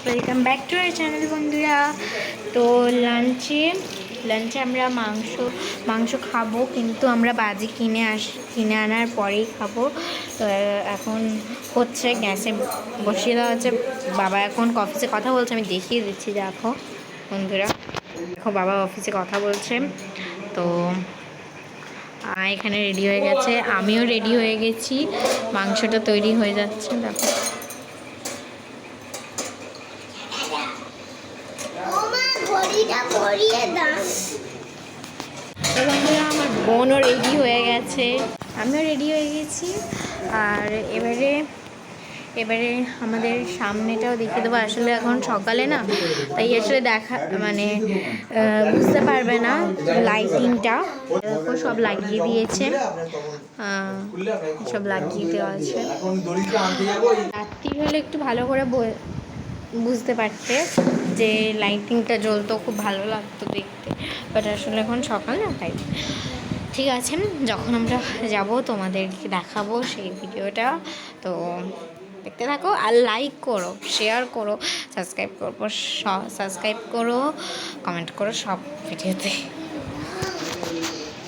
Welcome back to our channel বন্ধুরা। তো লাঞ্চে আমরা মাংস খাবো, কিন্তু আমরা বাজি কিনে আনার পরেই খাবো। তো এখন হচ্ছে গ্যাসে বসিয়ে দেওয়া হচ্ছে। বাবা এখন অফিসে কথা বলছে, আমি দেখিয়ে দিচ্ছি। দেখো বন্ধুরা, দেখো বাবা অফিসে কথা বলছে। তো এখানে রেডি হয়ে গেছে, আমিও রেডি হয়ে গেছি, মাংসটা তৈরি হয়ে যাচ্ছে। দেখো এবং আমার বোনও রেডি হয়ে গেছে, আমিও রেডি হয়ে গেছি। আর এবারে আমাদের সামনেটাও দেখিয়ে দেবো। আসলে এখন সকালে না, তাই আসলে মানে বুঝতে পারবে না লাইটিংটা। দেখো সব লাগিয়ে দিয়েছে, সব লাগিয়ে দেওয়া আছে। রাত্রি হলে একটু ভালো করে বুঝতে পারতে যে লাইটিংটা জ্বলতো, খুব ভালো লাগতো দেখতে। বাট আসলে এখন সকাল না, তাই ঠিক আছে। যখন আমরা যাব তোমাদেরকে দেখাবো সেই ভিডিওটা। তো দেখতে থাকো আর লাইক করো, শেয়ার করো, সাবস্ক্রাইব করো, কমেন্ট করো সব ভিডিওতে।